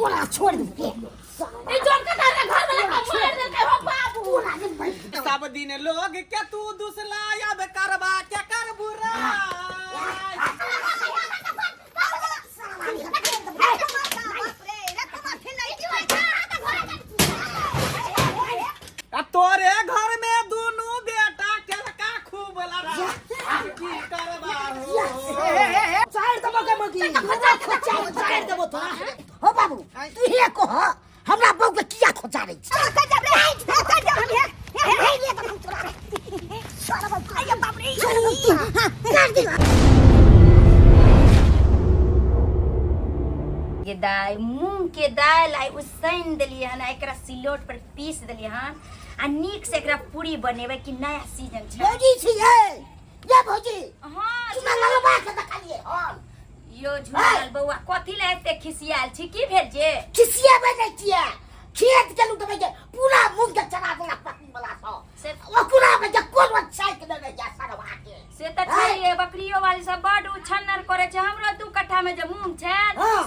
पूरा छोड़ दे ए जोन का घर में लगा छोड़ दे के हो बाबू पूरा दिन भाई सब दिन लोग के तू दुसला याद करबा के कर बुरा तोरे घर में दोनों बेटा के का खूब लड़ा की करबा हो चार दबो के मगी चार दबो तो हो बाबू तू हे को हमरा बहू के किया खोचा रही ये दाल मूंग के दाल आई उसैन देलिए हन एकरा सिलोट पर पीस देलिए हन आ नीक से एकरा पूरी बनेबे कि नया सीजन छै भौजी छिए ये भौजी हां सुना लगबा के देखलिए हां यो झुलाल बौआ कथि ले एते खिसियाल छी की भेल जे खिसिया बनै छिए खेत गेलु त के पूरा मूंग के चना देला पत्नी वाला से ओकरा में जे कोन अच्छा के देबे जा सरवा के से त छै बकरियो वाली सब बड उछन्नर करे छै हमरो 2 कट्ठा में जे मूंग छै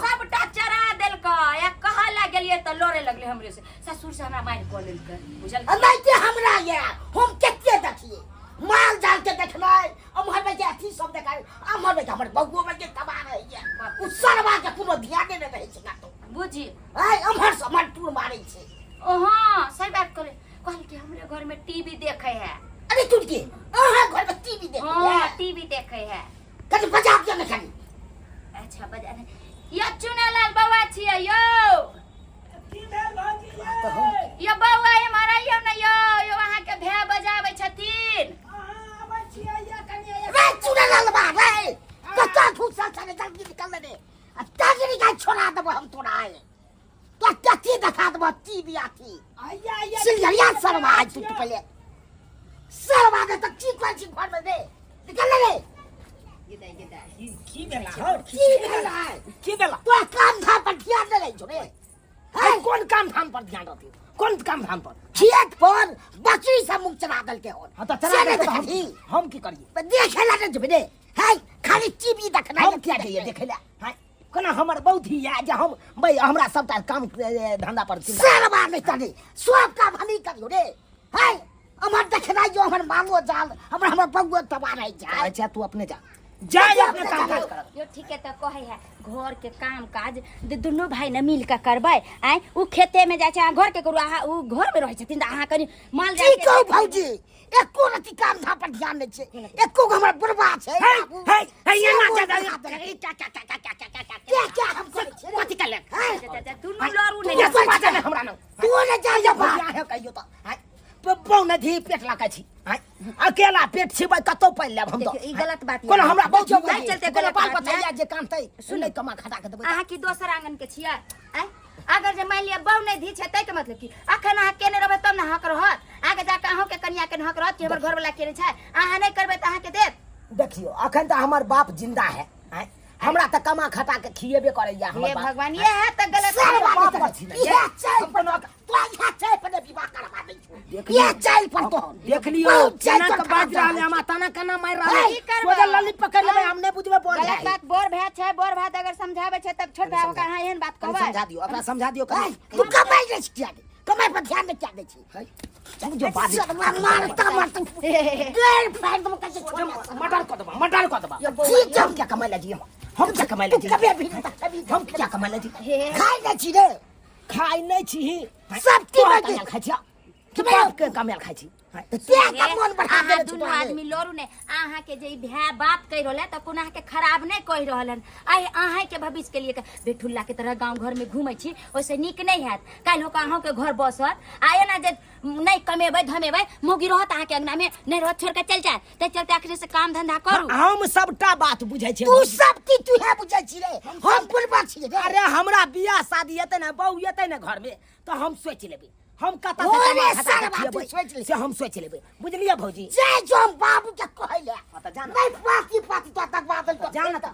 सबटा चरा देलकै या कहा ला गेलिए त लोरे लगले हमरे से ससुर से हमरा मार को लेलकै बुझल नहीं के हमरा ये हम केते देखिए माल जाल के देखनाय अमहर में जे अथी सब देखाय अमहर में हमर बगुओ में के तबा रहे ये उ सरवा के कोनो ध्यान नहीं रहे छै ना तो बुझी आई अमहर से हमर टूर मारै छै ओ हां सही बात करे कहल के हमरे घर में टीवी देखे है अरे टूट के अहाँ घर में टीवी देखे हां टीवी देखे है कभी बजा के नहीं खाली अच्छा बजा ये चुनालाल बौआ छियै यो की भेल भाजी यो बौआ ये मारा यो न यो यो अहाँ के भे बजाबै छथिन आबै छियै या कनिया रे चुना लाल बा रे कत्ता फुसा चले जल्दी निकल ले आ ताजरी का छोड़ा देबो हम तोरा आए तो कथी देखा देबो टीवी आती आया आया सिलिया सरवा आज तू पहले सरवा के तक चीक वाची घर में दे निकल ले की भेला हो की भेला की भेला तो काम धाम पर ध्यान दे रही छोरे है कौन काम धाम पर ध्यान रखी कौन काम धाम पर खेत पर बकरी सब मुंह चला दल के हो हां तो चला दे हम की करिए देखे ला जब दे है खाली टीवी देखना हम क्या चाहिए देखे ला है कोना हमर बहुत ही है जे हम भाई हमरा सबटा काम धंधा पर चिंता सरवा नहीं तनी सब का भली करियो रे है हमर देखना जो हमर मांगो जाल हमर बगुआ तबा रही जा अच्छा तू अपने जा जाए अपने काम काज कर यो ठीक है त कहे है घर के काम काज दुनु भाई न मिल के करबै आइ उ खेते में जाय छै घर के करू अहाँ उ घर में रहै छथिन त अहाँ कनी माल जाय ठीक हो भौजी एको रति काम धाम पर ध्यान नहीं छे एको हमर बर्बाद छै है ये ना जा क्या हम करे छे कथि कर ले दुनु लरू तू नहीं सब बात हमरा न तू ने जा जा बा है कहियो त बहु नदी पेट लगा छी अकेला पेट छिबै कतो पाइ लेब हम तो ई गलत बात कोन हमरा बहुत नहीं चलते कोन गलत पाल बात पतैया जे काम तै सुनै कमा खटा के देबै अहाँ की दोसर आंगन के छियै आइ अगर जे मान लिया बहु नहीं धी छै तै के मतलब की अखन अहाँ केने रहबै तब न हक रहत आगे जाके अहाँ के कन्या के हक रहत कि हमर घर वाला केने छै अहाँ नहीं करबै त अहाँ के देत देखियो अखन त हमर बाप जिंदा है हमरा त कमा खटा के खिएबे करैया हमर हे बाप भगवान ये है त गलत सरवा बाप छी ना ये चल पर तो यहाँ चल पर विवाह करवा दे छो ये चल पर तो देख लियो जना के बाज रहले हम तना कना मार रहले सोजा लली पकड़ लेबै हम नहीं बुझबे बोल गलत बात बोर भै छै बोर भात अगर समझाबै छै तब छोट भाई ओकरा अहाँ एहन बात कहबै समझा दियो अपना समझा दियो तू कमाई रे क्या दे कमाई पर ध्यान दे क्या दे छी जो बात सरवा मारता गर्लफ्रेंड तुम कैसे छोड़ मर्डर कर दबा ठीक हम क्या कमाई ला जी हम क्या कमाई ला जी कभी भी हम क्या कमाई ला जी खाई ना छी रे खाई नहीं छी सब की बात कमाल खाई छी बाप के कमाल खाई छी क्या का मन बढ़ा दे अहाँ दुनू आदमी लड़ू ने अहाँ के जे भै बात कहि रहले त कोन अहाँ के खराब नहीं कहि रहलन आइ अहाँ के भविष्य के लिए बेठुल्ला के तरह गांव घर में घूमै छी ओसे नीक नहीं हैत काल होका अहाँ के घर बसत आए ना जे नहीं कमेबै धमेबै मोगी रहत अहाँ के अंगना में नहीं रहत छोड़ के चल जाए ते चलते आखिर से काम धंधा करू हम सबटा बात बुझै छी तू सब की तू है बुझै छी रे हम बुलबा छी रे अरे हमरा बियाह शादी हेतै ना बहू हेतै ना घर में तो हम सोच लेबै हम कता ओरे से कमा सारा खटा बात सोच ले। से हम सोच लेबै बुझलिए भौजी जय जो हम बाबू के कहले त जान नहीं पाती तो तक बादल तो जान त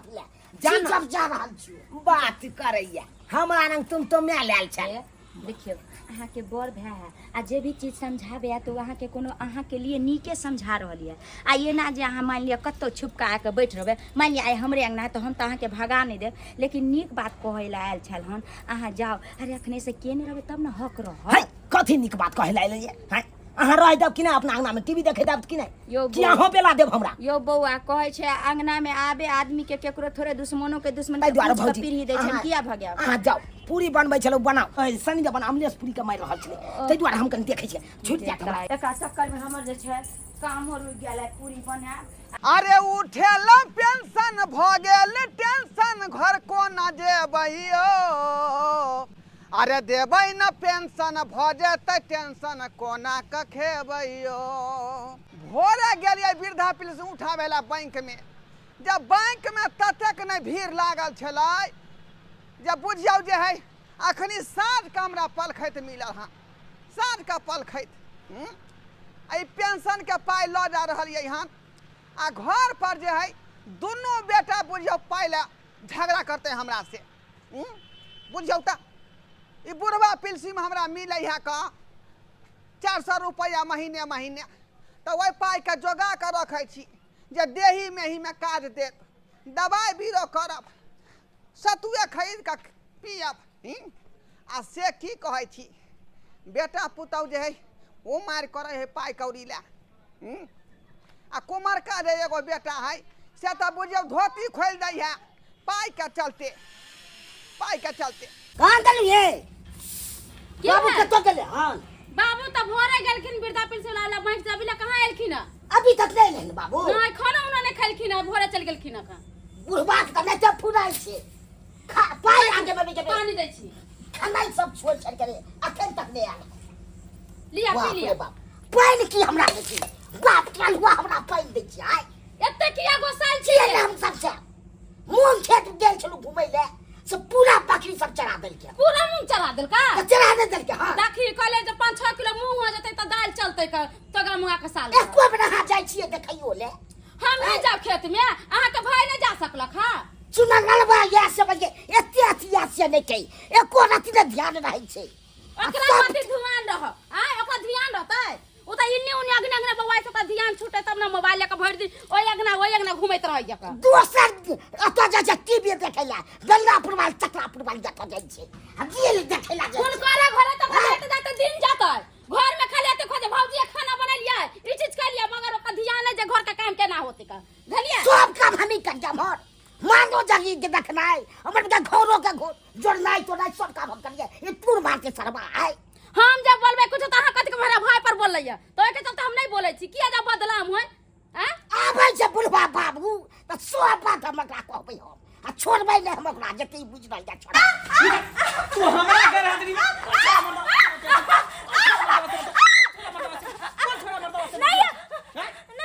जान जब जा रहल छी बात करैया हमरा नंग तुम तो मैं लेल छै देखियो अहाँ के बड़ भाई है आ जे भी चीज समझाबे तो अहाँ के कोनो अहाँ के लिए नीके समझा रहल है। आ ये ना जे अहाँ मान लिया कत्तो छुपका के बैठ रहबे, मान लिया आइ हमरे अंगना है तो हम तो अहाँ के भगा नहीं देब, लेकिन नीक बात कहै ला आयल छल हन। अहाँ जाओ, अरे अखने से के नहीं रहबे तब ना हक रह। है कथी नीक बात कहै ला एलियै है? अहाँ रह देब कि नहीं अपना अंगना में टीवी देखे देब कि नहीं? यो कि अहाँ बेला देब हमरा? यो बौआ कहै छै अंगना में आबे आदमी के केकरो थोड़े दुश्मनों के दुश्मन ताहि दुआरे के भौजी पीढ़ी दै छै, किया भगायब? अहाँ जाओ, पूरी बनबै छलौ बनाओ, सनी जब अमलेश पूरी के मारि रहल छलै ताहि दुआरे हम कनि देखै छियै। छुटि जायत हमरा। एका चक्कर में हमर जे छै काम हो रुक गेल है, पूरी बना। अरे उठेल पेंशन भ गेल टेंशन घर कोना जेबैयो। अरे देबै न पेंशन भ जेतै टेंशन कोना क खेबैयो। भोरे गेलियै वृद्धा पेंशन उठाबै ला बैंक में, जब बैंक में ततेक नहीं भीड़ लागल छलै जब बुझियौ जे है अखनी साँझ का हमरा पलखैत मिलल हाँ, साँझ का पलखैत आई पेंशन के पाई ल जा रही हन। आ घर पर जे है दोनों बेटा बुझियौ पाई ला झगड़ा करते हमरा से। बुझियौ त ई बुढ़वा पेंशन में हमरा मिले है का 400 रुपया महीने महीने, तो वही पाई के जोगा कर रखे छी जे देही में ही में काज देत, दवाई बीरो करब, सतुए खरीद के पियब। आ से की कहै छी बेटा पुतौ जे है वो मार करे है पाई कौड़ी ला। आ कुमारका जे एगो बेटा है से तो बुझियौ धोती खोल दै है पाई के चलते, पाई के चलते। कहाँ गेलियै? क्या बाबू है? कतऽ गेलै हन? बाबू तो भोरे गेलखिन वृद्धा पेंशन वाला बैंक से, अभी ला कहाँ एलखिन है? अभी तक नहीं एलै बाबू। नहीं खाना उन्होंने नहीं खेलखिन है, भोरे चल गेलखिन है। बुढ़वा के नहीं तो फुराइ छै। पाई आगे में बेटे पानी दै छी, खाना सब छोड़ छाड़ करे अखन तक नहीं आयल। लिया पी लिया। पानि की हमरा दै छी? बाप कालुआ हमरा पानि दै छी। आइ एते किया गोसाल छी? छियै हम सबसे मूंग खेत गेल छलू घुमै ले से पूरा बकरी सब चढ़ा देलकै। पूरा मूंग चढ़ा देल का? चढ़ा दे देलकै। हाँ देखी कहले जे 5-6 किलो मूंग हो जते त दाल चलते का तगड़ा मुंगा के साल। एको बेर अहाँ जाइ छियै देखैयो ले? हम नहीं जाब खेत में, अहाँ के भाई नहीं जा सकलक। हां चुना गलबा या सब के एते अथिया से नहीं कहि एको रति ने ध्यान रहै छै। ओकरा मति ध्यान रह, आय ओकरा ध्यान रहतै। ओ त इन्ने उन्ने अगने अगने बवाई से ध्यान छूटे तब ना मोबाइल लेके भर दिन ओय अगना घुमैत रहै जका। दोसर अतऽ जा जा टीवी देखै ला गंगापुर वाल चक्रापुर वाल जतऽ जाइ छै हम जेल देखै ला जाइ। हुनकर घरे त भेट जाते दिन जाते, घर में खाली आते खोजे भौजी खाना बनलिए ई चीज कर लिया, मगर ओकर ध्यान है जे घर का काम केना होते का। धलिए सब काम हमी कर जमर मानो जगी के देखनाइ हमर के घरो के घर जोड़नाइ तोड़नाइ सब काम हम करिए। ई पूर मार के सरबा आइ हम जब बोलबे कुछ त अहाँ कथि के भरा भाई पर बोल लइया, तो एके चलते हम नहीं बोलै छी। किया जब बदलाम होय हैं? आबै छै बुढ़वा बाबू त सब बात हम ओकरा कहबै हम आ छोड़बै नहि हम ओकरा जते बुझबै जा छोड़। तू हमरा घर हाजरी में नहीं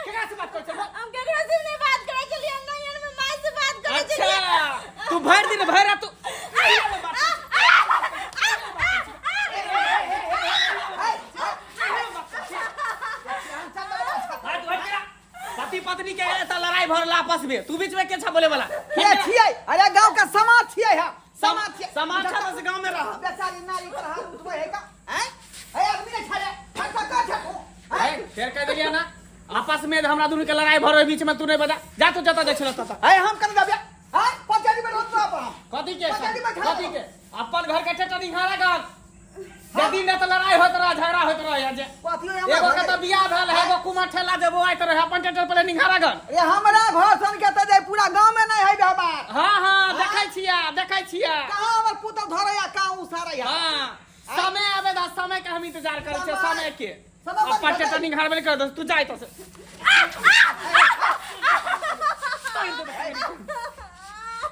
केकरा से बात कर? हम केकरा से नहीं बात करे चलिए, नहीं में मां से बात करे चलिए। अच्छा तू भर दिन भर तू पति पत्नी के लड़ाई भर आपस में, तू बीच में के बोले वाला ये छियै? अरे गांव का समाज छियै हम, समाज छियै। समाचार से गांव में रह बेचारी नारी पर हाथ उठबै है का? हैं? है आदमी ने छाड़े फटका का छको। फिर कह दिया ना आपस में हमरा दोनों के लड़ाई भर बीच में तू नहीं बजा जा, तू जता जाइ छल तता। है हम कन दबिया हैं? पंचायती में रोत पर कथी के अपन घर के टेटा निहारा गान यदि न तो लड़ाई होत रहा झगड़ा होत रहा जे कथियो एगो के तो बियाह भेल है, एगो कुमार ठेला देबो आइत रहे अपन टेटर पर निहारा गान। अरे हमरा घर सन के त जे पूरा गांव में नहीं है व्यवहार। हां देखै छिया कहां हमर पुतौ धरैया का उसारै है। हां समय आवे दा, समय के हम इंतजार करे छे, समय के समय अपन टेटर निहार में कर दो तू जाय तो से।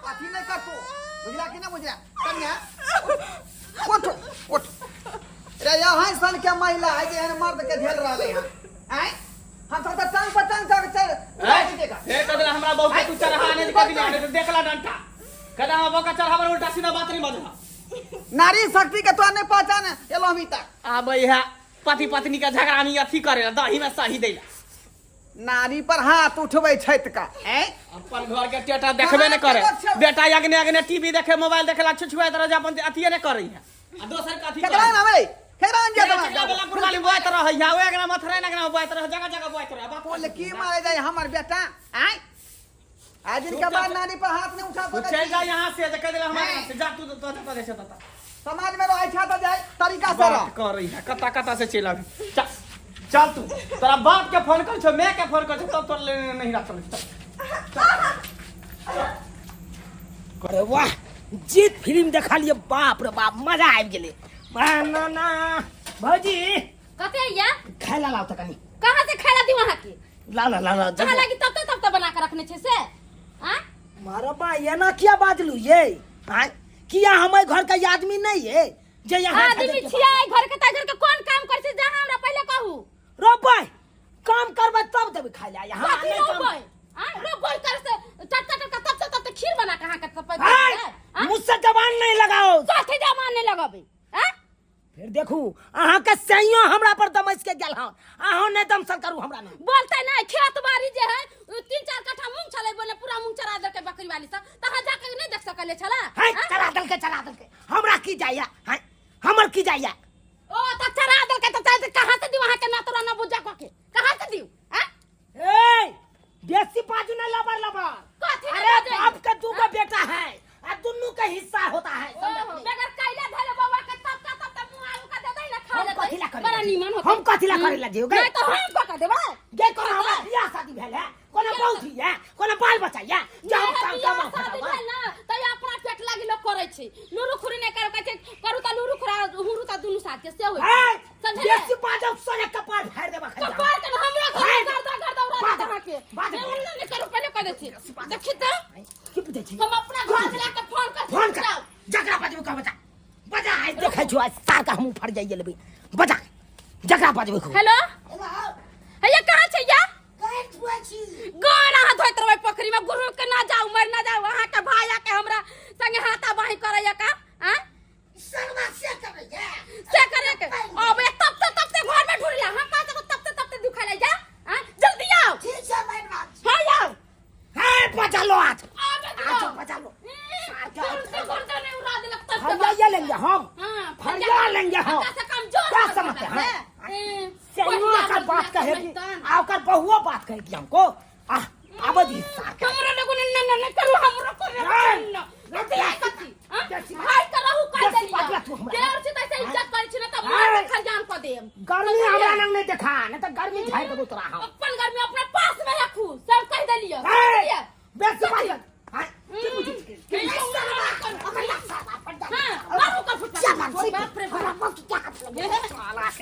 कथी नहीं करतो बुझला कि ना बुझला? कन्या उठ उठ रे यहाँ सन के महिला है जे एहन मर्द के झेल रहले हैं। हैं? हम सब टांग पर टांग चल देगा। हे कदला हमरा बहुत तू चढ़ाने के दिया ने देखला डंटा कदा हम बका चढ़ावर उल्टा सीधा बात नहीं बजना। नारी शक्ति के तो नहीं पहचान एलो हम तक। आबै है पति पत्नी के झगड़ा में अथी करे दही में सही देला। नारी पर हाथ उठबै छैत का। हैं? अपन घर के टेटा देखबे न करे, बेटा अगने अगने टीवी देखे मोबाइल देखेला छुछुआ तरह अपन अथिए न करई है। आ दोसर कथी केकरा ना भाई केकरा न जाता वाला पुरवाली बोइत रह या ओए एकरा मथरे ना एकरा बोइत रह जगह जगह बोइत रह बाप बोले की मारे जाए हमर बेटा आय आज इनके बाद नानी पर हाथ नहीं उठा तू सके चल जा यहां से कह दे हमारे से जा तू तो दे से ता समाज में रह छा जाए तरीका से रह बात कर रही है कता कता से चल अभी चल तू तेरा बाप के फोन कर छो मैं के फोन कर छो तब तो नहीं रख अरे वाह जीत फिल्म देखा लिए बाप रे बाप मजा आबि गेले ना भौजी कते या खाइला लाओ त कनी कहां से खाला दी वहां के ला कहां लगी तब तो बना के रखने छे से हां मारा बा ये ना क्या बाजलू ये हां किया हमारे घर का आदमी नहीं है जे यहाँ आदमी छिया घर के घर के कौन काम कर छे जहां हमरा पहले कहू रोबै काम करबै तब देबै खाइ ला यहाँ कथी रोबै हां रोबै कर से टट तब खीर बना के हां के मुझसे जबान नहीं लगाओ कथी जबान नहीं लगाबे हां फिर देखू अहाँ के सैयो हमरा पर दमस के गेल हन अहाँ नहीं दमसन करू हमरा नहीं बोलते नहीं खेत बाड़ी जे है 3-4 कट्ठा मूंग छले बोले पूरा मूंग चरा दे के बकरी वाली से तहां जाके नहीं देख सकले छला है चला दल के हमरा की जाया है हमर की जाया ओ त चरा दल के त कहां से दी वहां के ना तोरा ना बुझा के कहां से दी हां ए बेसी बाजू न लबर कथी अरे बाप के दू का बेटा है आ दोनों का हिस्सा होता है बेगर कैला धले बाबा के तब मुंह आलू का दे दे ना खा ले कथी ला करे बड़ा नीमन होता हम कथी ला करे ला दियो नहीं तो हम पका देबा गे कोनो हमरा बियाह शादी भेल है कोनो बहु है कोनो बाल बच्चा है जे हम काम शादी भेल ना त अपना पेट लागी लोग करे छी लुरु खुरी नहीं कर के करू त लुरु खुरा हुरु त दुनु साथ के से होई समझे बेसी बाजब सोने कपार फाड़ देबा खा कपार के हमरा घर उड़ा दे के नहीं करू पहले कर दे छी देखि त की पूछे छी हम अपना घर से लाके फोन कर जकरा बजबू का बजा आज देखै छु आज सार का हम फड़ जाइए लेबे बजा जकरा बजबू हेलो हैया कहां छै या कहीं छुआ छी गाना हाथ धोइत रहै पोखरी में गुरु के ना जाऊ मर ना जाऊ वहां के भाया के हमरा संगे हाथा बाही करैया का हां सर्वा से करैया से करे के अब तब से घर में ढूंढ लिया हम कहां से तब से दुखा ले जा हां जल्दी आओ ठीक है मैं बात हां आओ है बजा लो आज आज बजा लो से घर का नहीं उड़ा दे लगता फरिया ये लेंगे हम हां फरिया लेंगे हम से कमजोर क्या समझते हैं सैनुआ का बात कहेगी आकर बहुआ बात कहेगी हमको आबदी हमरा लोग न करू हमरा को न कथी हाय करहु का देलिया देर से तैसे इज्जत करै छी न त मार के खरजान क देम गर्मी हमरा लंग नहीं देखा न त गर्मी झाड़ देबो तोरा हम अपन गर्मी अपने पास में रखू सब कह देलिया बेस बात हां मारू का फुटा बाप रे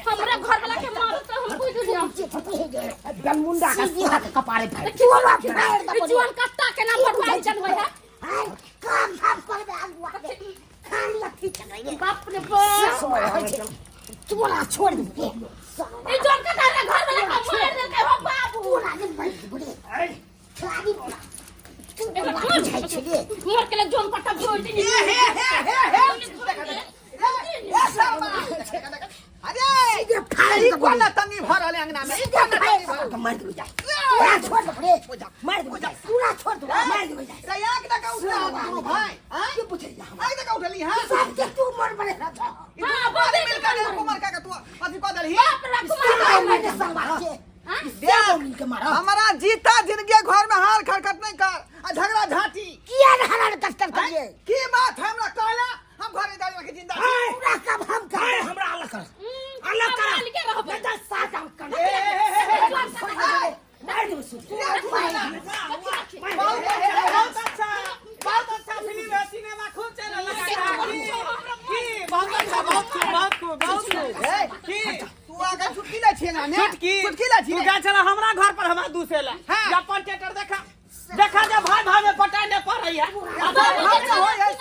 हमरा घर वाला के मारू तो हम कोई दुनिया गनमुंडा का कपारे फाड़ जीवन कट्टा के नाम पर भाई चल होय है काम कर दे आगुआ खान लथी चले बाप रे बाप तोरा छोड़ दे ई जोन का घर वाला का मार दे के हो बाबू तोरा नहीं बैठ बुढ़े खाली बोला मोर के जोन पट्टा छोड़ दी अरे फाड़ी कोना तनी भरले अंगना में मार दे जा छोड़ दे मार दे जा पूरा छोड़ दे मार दे जा रया के का उठला दोनों भाई हां ये पूछे जा आई का उठली हां सब के तू मर बने था हां बात मिलकर कुमार का तू अथी को दलही बाप रे कुमार मार दे संभाल के देख हमारा जीता जिंदगी घर में हार खरखट नहीं कर झगड़ा झाटी किया हरान कष्ट करिए की बात हमरा कहला हम घरे जाने के जिंदा पूरा कब हम कर हमरा अलग कर रहो बेटा साथ हम कर मार दे बहुत अच्छा फिल्म है सिनेमा खूब चल लगा की बहुत खूब की तू आगे छुटकी ले छे ना छुटकी ले छे तू जा चला हमरा घर पर हमरा दूसरे या पंटेटर देखा जा भाई में पटाने पर रही है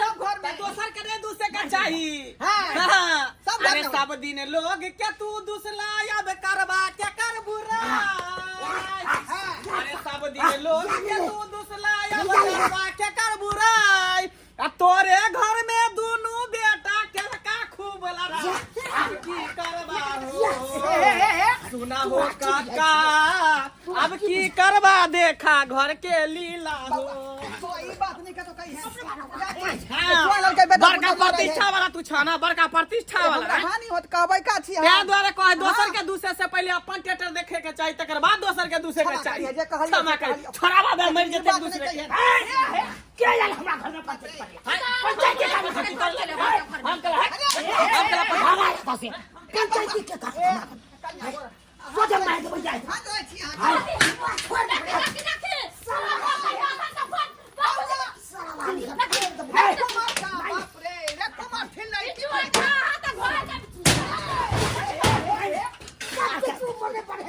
सब घर में दोसर के नहीं दूसरे का चाहिए हां अरे सब दिन लोग के तू दूसला याद करवा के कर बुरा अरे सब दिन लोग के तू दूसला याद करवा के कर बुराई तोरे घर में दोनों बेटा के का खूब लड़ा की करवा हो सुना हो काका अब की करवा देखा घर के लीला हो तो ई बात नहीं का तो बड़का प्रतिष्ठा वाला तू छ ना, बड़का प्रतिष्ठा वाला हानि होत कहबै का छी क्या द्वारे कहे दोसर के दूसरे से पहले अपन थिएटर देखे के चाहिए, तकर बाद दोसर के दूसरे के चाहिए। क्षमा कर, छोड़ा बाबा मर जेते दूसरे के। क्या यार हमरा घर में पंचायत पंचायत के काम खत्म कर ले हम कल पंचायत के काम सोच मार के बजाय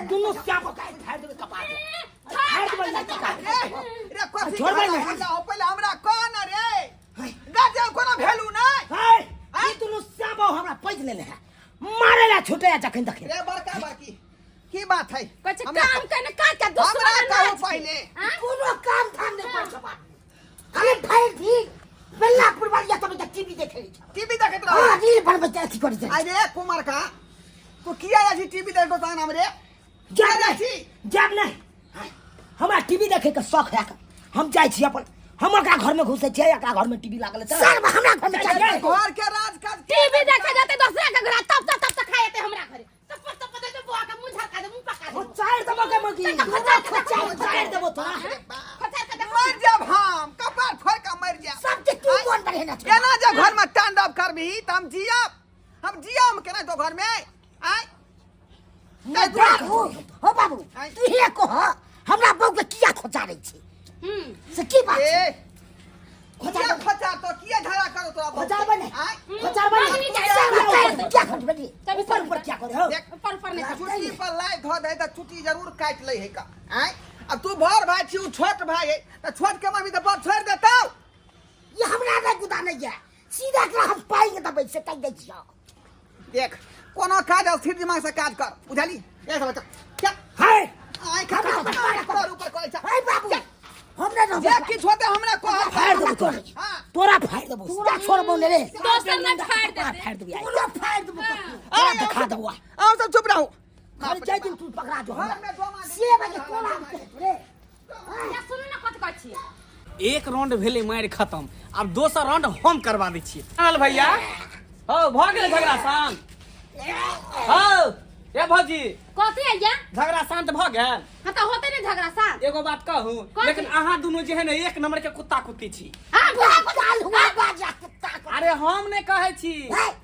दोनों क्या बकाए फाड़ दे कपाट फाड़ दे रे छोड़ पहले हमरा कोन रे गजब कोनो भेलू नहीं ई दोनों सब हमरा पैज लेले है मारे ला छूटे जखन देखे रे बड़का बाकी की बात है कुछ काम करने का क्या दूसरा हमरा कहू पहले कोनो काम धाम नहीं कर सकता खाली फाड़ दी बेल्लापुर वाली तो टीवी देखे टीवी देखत हां रहो रील पर बच्चा की कर दे अरे कुमार का तू किया आज टीवी देखो ता नाम रे जब नहीं हमरा टीवी देखे के शौक है हम जाय छी अपन हमर का घर में घुसे छी एकरा घर में टीवी लागल है सर हमरा घर में चाहिए घर के राजकाज टीवी देखे जाते दूसरा के घर तब खाएते हमरा घरे तब दे तो बुआ का मुंह झलका दे मुंह पका दे वो चाय दबो के मगी चाय देबो तो खचा के मर जब हम कपार फोड़ के मर जा सब के तू कौन बने ना केना जब घर में तांडव करबी त हम जियब केना तो घर में आय हो बाबू तू हे कह हमरा बहू के किया खोचा रही छी से की बात ए है खोचा तो किया झगड़ा करो तो खोचा बने आय खोचा बने क्या कर बेटी ऊपर क्या करे हो ऊपर नहीं छुट्टी पर लाई धो दे त छुट्टी जरूर काट ले है का आय अब तू बड़ भाई छी छोट भाई है त छोट के मम्मी त बड़ छोड़ देतौ ये हमरा नहीं गुदा नहीं है सीधा एकरा हम पाएंगे तब से तक दे छियो देख कोनो काज स्थिर दिमाग से काज कर बुझली ये सब बच्चा क्या हाय आय खा ऊपर करे छ हाय बाबू हमरा न देख कि छोटे हमरा को फाड़ देबो तोरा फाड़ देबो सीधा छोड़बो ने रे दोसर न फाड़ दे फाड़ देबो तोरा फाड़ देबो तोरा दिखा देबो आओ सब चुप रहो हर जय दिन तू पकड़ा जो घर में दो मार से बजे कोला रे या सुन न कत कहै छी एक राउंड भेले मार खत्म, अब दोसर राउंड हम करवा दै छियै। चल भैया हो भ गेल झगड़ा शांत हो ए भौजी कथि है या झगड़ा शांत भ गेल। हां त होते ने झगड़ा सा एगो बात कहूं, लेकिन अहाँ दुनू जे है ने एक नंबर के कुत्ता कुत्ती छी। हां चाल हुआ बाजा कुत्ता अरे हम नहीं कहे छी,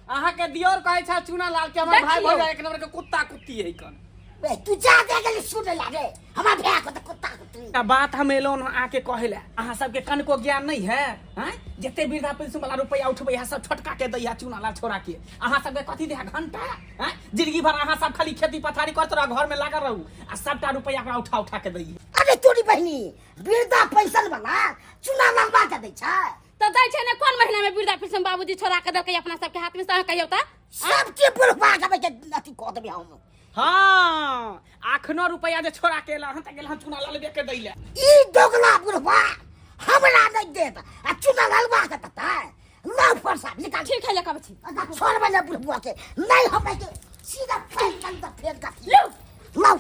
अहाँ के दियोर कहे छ चूना लाल के हमर भाई भौजा एक नंबर के कुत्ता कुत्ती है कन। बे तू जा दे गेली सुन लागे हमरा भैया को त कुत्ता कुत्ती बात हम एलोन आके कहेला, अहाँ सबके कन को ज्ञान नहीं है हैं? जते वृद्धा पेंशन वाला रुपया उठबै है सब छोटका के दैया चूना लाल छोरा के, अहाँ सबके कथि दे घंटा हैं? जिंदगी भर अहाँ सब खाली खेती पथारी करत रह, घर में लागल रहू आ सबटा रुपया एकरा उठा उठा के दैये। अरे तोरी बहनी वृद्धा पेंशन वाला चुना लंबा के दै छै त दै छै ने कोन महीना में वृद्धा पेंशन बाबूजी छोरा के देलकै अपना सबके हाथ में से कहियो त सबके बुढ़वा के बेटे अथी कह देबे हम हाँ आखनो रुपया जे छोरा के ला हम त गेल हम चूना लाल के दैले। ई दोगला बुढ़वा हमरा नहीं देत आ चुना ललवा के तता ला फरसा निकाल ठीक है लेकर छी छोड़ बने बुढ़वा के नहीं हमरा के सीधा फेंक कर फेंक का लो लो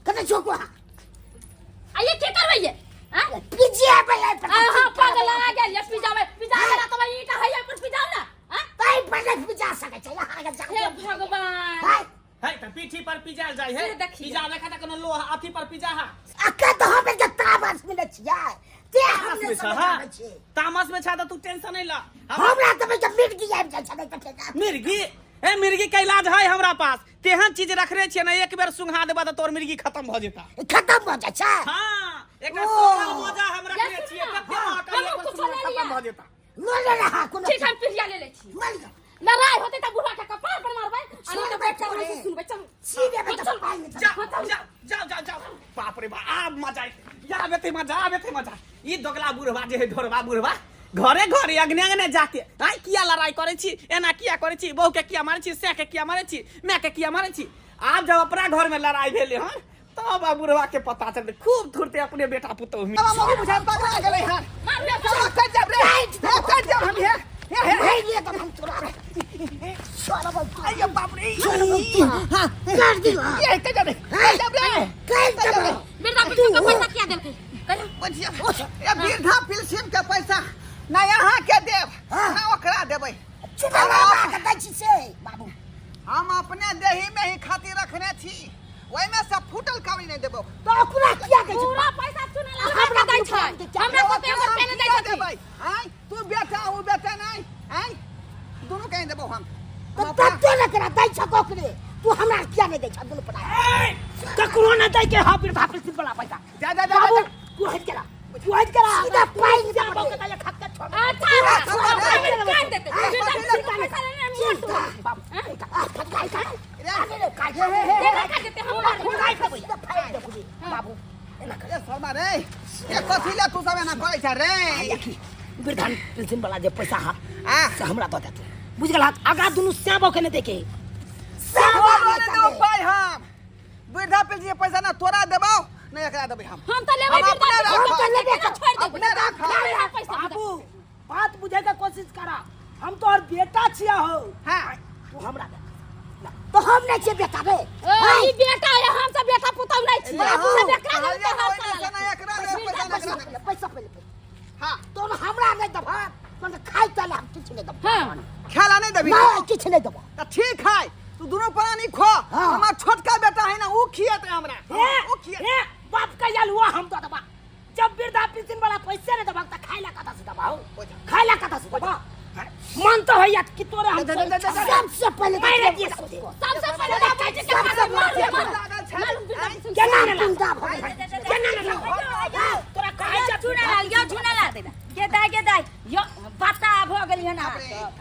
कने जोकुआ आ ये के करबै ये हां पिजिया पे हां पागल आ गेल ये पिज्जा वाला तो भाई ईटा है ये पर पिज्जा ना हां ताई पले पिजा सके छै यहाँ के हे जा भगवान हाय है त पीठी पर पिजाल जाय है, पिजा देखा त कोनो लोहा अथी पर पिजा है। अक्का तो हम के तामस में छिया ते हमने समझ छै तामस में छा त तू टेंशन नहीं ला। हमरा त के मिर्गी आबि जाय छै त ठेका मिर्गी ए मिर्गी के इलाज है हमरा पास, तेहन चीज रखले छियै ना एक बेर सुंघा देबा त तोर मिर्गी खत्म भ जेता। खत्म हो जाय छै हां एकरा सोनल मोजा हम रखले छियै, कते खत्म भ जेता। लो ले रहा कोनो ठीक हम पिज्जा ले ले छी मर जा लड़ाई होते त बुढ़ा के कपार पर मारबै अनि त बैठा रह सुनबै चल सीधे में तो पाई में जाओ बाप रे बाप आ मजा या बेते मजा ई दोगला बुढ़वा जे है ढोरवा बुढ़वा घरे घरे अगने अगने जाके आई किया लड़ाई करे छी, एना किया करे छी, बहू के किया मारे छी, से के किया मारे छी, मैं के किया मारे छी। आप जब अपना घर में लड़ाई भेले हन तब बुढ़वा के पता चलते खूब थुरते अपने बेटा पुतौ में मम्मी बुझा पकड़ा गेलै हन चलो कट जा रे कट जा हम हे हे ये तो हम तोरा सारा बाप अरे बाप रे हां कर दी ये कट जा रे कर वृद्धा पेंशन का पैसा क्या देलकै कहियो बचिया ये वृद्धा पेंशन के पैसा ना यहाँ के देव हाँ। ना ओकरा देबै चुनावा के दै छी से बाबू हम अपने देही में ही खातिर रखने छी ओहि में से फूटल कवड़ी नहीं देबो तो ओकरा किया दै छी पूरा पैसा चुने ला दै छै हमरा को पे एगो पेन दै छै देबै आय तू बेटा ओ बेटा नहीं आय दोनों कहीं देबो हम तो तब तो न करा दै छ कोकरे तू हमरा किया नहीं दै छ दुनु पड़ा ककरो न दै के हा वृद्धा पेंशन वाला पैसा जा जा बाबू जा तू हट करा सीधा पाई दे के दै खत के छोड़ अच्छा काट देते पैसा लेने मोट बाबू फटकाई का रे काट देते हमरा खुदाई के पैसा फाड़ दे खुदी बाबू एना कर ए शर्मा रे ए कथि ले तू सब एना करै छ रे देखी वृद्धा पेंशन वाला जे पैसा हा आ से हमरा दऽ देते बुझ गेल हाथ आगा दुनु सेबो के ने देखे ना पाई हम वृद्धा पेंशन के पैसा ना तोरा देबो नहीं एकरा देबै हम तो लेबै हम अपने वृद्धा रखब। पेंशन लेके छोड़ देबै अपने रखब। पैसा बाबू बात बुझे के कोशिश करा हम तो और बेटा छिया हो हां तू हमरा दे तो हम नहीं छे बेटा बे ई बेटा है हम सब बेटा पुतौ नहीं छी बाबू, सब एकरा कहलियै नहीं ना ओइमे से ना एकरा दे पैसा ना एकरा दे। पैसा पहले हां तो हमरा नहीं दबा तो खाई चले हम किछ नहीं दबा हां खेला नहीं देबी नहीं किछ नहीं दबा त ठीक है तू दोनों पानी खो हाँ। हमार छोटका बेटा है ना ऊ खिएते हमरा ऊ खिए ए बाप का याल हुआ हम तो दबा जब वृद्धा पेंशन वाला पैसे नहीं दबा तो खाइला कथा से दबा हो खाइला कथा से दबा मन तो है यार कि तोरे हम सबसे पहले मेरे दिए सबसे पहले बात है कि केना ने लंगा केना ने लंगा तोरा कहे जा चुना ला दे के दाई यो बता भ गेली हना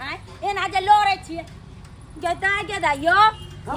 आय एना जे लोरे छिए के दाई यो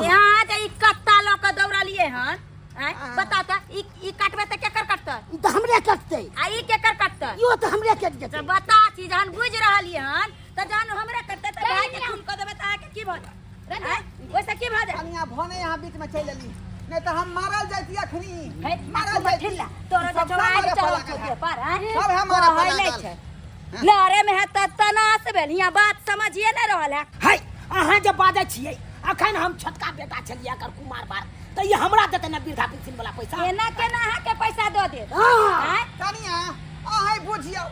यहाँ जे ई कत्ता ल के दौड़ा लिए हन आय बता त ई काटबे त केकर काटत ई तो हमरे कटते आ ई केकर काटत यो तो हमरे कट तो जेते बता छी जहन बुझ रहली हन त जहन हमरे करते त भाई के खून क देबे त आके की भ जाए वैसे की भ जाए कनिया भने यहाँ बीच में चल एली नहीं तो हम मारल जाती अखनी है मारल मारल ठिल्ला तोरा सब तो आज हमारे चल पलक के है। पर हैं सब हमारे कहै पलक नहीं है। छै लहरे में है त तनास भेल यहाँ बात समझिए नहीं रहल है है अहाँ जब बाजै छियै अखन हम छोटका बेटा छलिया कर कुमार बार तो ये हमरा देते ना वृद्धा पेंशन वाला पैसा एना केना है के पैसा दो दे हाँ हैं कनिया अहे बुझियो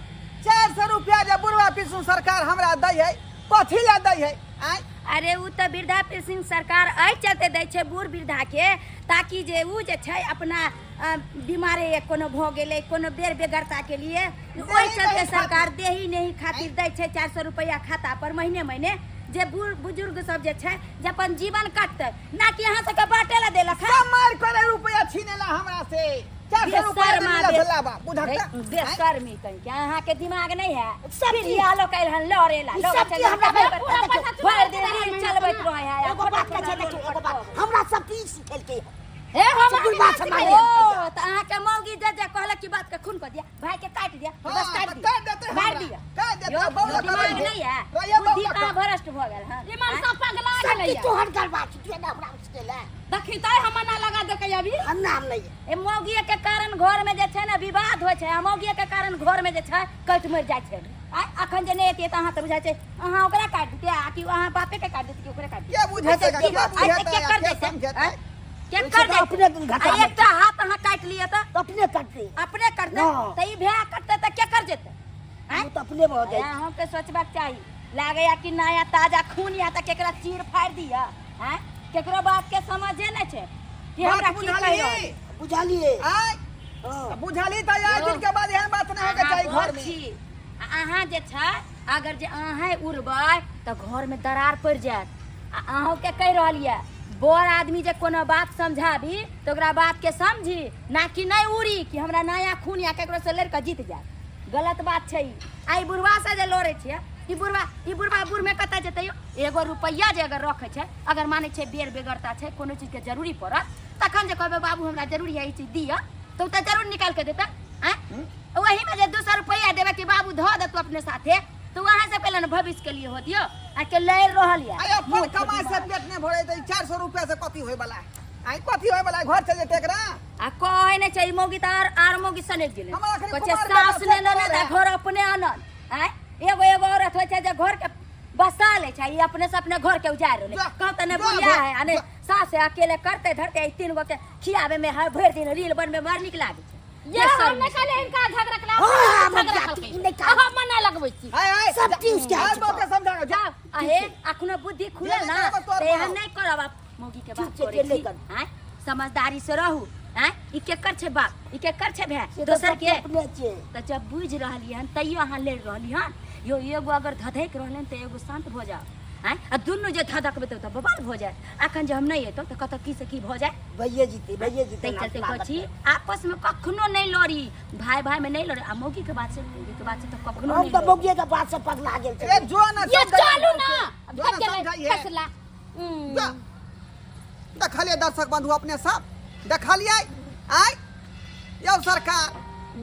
400 रुपया जे बुढ़वा पेंशन सरकार हमरा दै है कथि ले दै है आय अरे उ त वृद्धा पेंशन सरकार आई चलते दै छै बूढ़ वृद्धा के ताकि जे उ जे छै अपना बीमारे कोनो भ गेलै कोनो बेर बेगरता के लिए ओइ चलते सरकार देही नहीं खातिर दै छै 400 रुपया खाता पर महीने महीने जे बूढ़ बुजुर्ग सब जे छै जे अपन जीवन काटतै ना कि यहाँ सबके बाटे ला देलक है कमाल करे रुपया छीनेला हमरा से 400 रुपया मिला झलाबा बुझाता बेशर्मी कहीं क्या अहाँ के दिमाग नहीं है फिर ये आलो कहल हन लड़ेला लोग सब चल चीज हमरा पूरा पैसा भर दिन रील चलबैत रहे है एगो बात के छै देखियो एगो बात हमरा सब चीज सिखेल के हे हम सब बात सुनाई ओ त अहाँ के मौगी जे जे कहला की बात के खून कर दिया भाई के काट दिया हाँ, बस काट काट दिया देते मार हमरा, दिया काट देते, यो बहुत दिमाग बड़ा नहीं है रहिए बुद्धि बहुत कहाँ भ्रष्ट भ गेल है दिमाग सब पगला सब गेलै चीज तो हट गल बात तू ना हमरा सिखेल है देखी तै हम ना लगा दे के अभी हम नाम नहीं है ए मौगी के कारण घर में जे छै ना विवाद होय छै आ मौगी के कारण घर में जे छै कट मर जाय छै आ अखन जे नहीं एतिए त अहाँ त बुझाय छै अहाँ ओकरा काट दिते आ कि अहाँ बापे के काट दिते कि ओकरा काट दिते के बुझेते ऐसे की क्या बात? ऐसे बुझेते के कर क्या देते समझेते हैं? के वैसे कर तो देते अपने घाटा आ में- एकटा हाथ अहाँ काट लिए त तो अपने करते अपने करते हाँ। त ई भैया करते त के कर जेते हम तो अपने बहुत है अहाँ के सोचबाक चाही लागैया कि नया ताजा खून या त केकरा चीर फाड़ दिया हैं केकरो बात के समझे नहीं छै कि हमरा बात की कह रहल बुझाली बुझा लिए आय हाँ। बुझाली त यार दिन के बाद एहन बात नहीं होके चाहिए घर में अहाँ जे छै अगर जे अहाँ उड़बै त घर में दरार पड़ जायत आ अहाँ के कह रहल ये बड़ आदमी जे कोनो बात समझाबी तो ओकरा बात के समझी ना कि नहीं उड़ी कि हमरा नया खून या केकरो से लड़ के जीत जाए गलत बात छै ई। आ ई बुढ़वा से जे लड़े छियै ई बुढ़वा बूढ़ में कतऽ जेतै यौ एगो रुपैया जे अगर रखे छै अगर माने छै बेर बेगरता छै कोनो चीज के जरूरी पड़त तखन जे कहबै बाबू हमरा जरूरी है ई चीज दिअ तो उ त जरूर निकाल के देता वही में जे 200 रुपया देवे कि बाबू धो दे तू अपने साथे तो वहां से पहले न भविष्य के लिए होतियो आ के लड़ रहल या आय अपन कमाई से पेट नहीं भरे त 400 रुपया से कथि होय वाला आय कथि होय वाला घर चल जेते एकरा आ कहे नहीं चाहिए मौगी त आर मौगी सनेक गेले हमरा अखनी कचे कुमार सास बेटा ने न सब ना घर अपने आनल आय एगो औरत होय छै जे घर के बसा ले छै ई अपने से अपने घर के उजाड़ ले जा, कहत ने जा बुढ़िया भाई, है अने सास है अकेले करते धरते 3 गो के खियावे में हर भर दिन रील बनवे मार निक लागे छै ये हम नहीं कहले इनका झगड़ा कला हाँ, झगड़ा हम करके नहीं कहले। हम ना लगबै छी हाय हाय सब चीज उसके हाथ में। बात समझा जा अहे अखनो बुद्धि खुले ना ये तो ते हम नहीं करब आप मौगी के बात ठीक छै, करे नहीं छी कर। हैं समझदारी से रहू हैं ई केकर छै बाप ई केकर छै भै से तो दोसर सब के अपने छियै। त जब बुझ रहली हन तैयो अहाँ ले रहली हन यो एगो अगर धधक रहलन त एगो शांत भ जाओ हैं आ दुनु जे धधकबे त बवाल भ जाए अखन जे हम नहीं एतो त कत की से की भ जाए भैये जीते तै चलते कछि आपस में कखनो नहीं लड़ी भाई भाई में नहीं लड़े आ मौगी के बात से त कखनो हम नहीं तो लड़ी। मौगिए के बात से पगला गेल ए छै। जो ना ये समझा चालू ना जो ना अब गेलै समझाइए। फैसला जा। देखलिए दर्शक बंधु अपने सब देखलिए आय यौ सरकार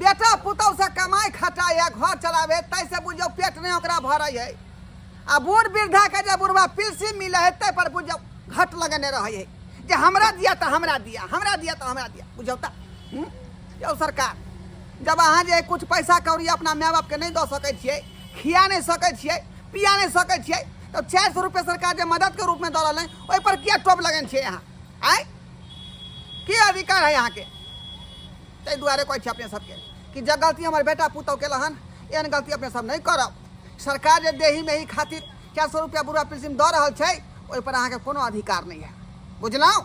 बेटा पुतौ से कमाई खटाए घर चलावे तैसे बुझो पेट नहीं ओकरा भरे है आ बूढ़ वृद्धा के जब बुढ़वा पेंशन मिले है तै पर बुझो घट लगने रहे है जे हमरा दिया तो हमरा दिया हमरा दिया तो हमरा दिया बुझौ त यौ सरकार जब अहाँ जे कुछ पैसा कौड़ी अपना माय बाप के नहीं दे सकै छियै खिया नहीं सकै छियै पिया नहीं सकै छियै तो 400 रुपये सरकार जे मदद के रूप में दे रहल है ओहि पर किया टोप लगन छियै यहाँ आय की अधिकार है यहाँ के ताहि दुआरे कहै छी अपने सबके कि जब गलती हमर बेटा पुतौ केलहन एहन गलती अपने सब नहीं करब सरकार जे देही में ही खातिर 400 रुपया बुढ़ा पेंशन दे रहल छै ओहि पर अहाँके कोनो अधिकार नहीं है बुझलहुँ।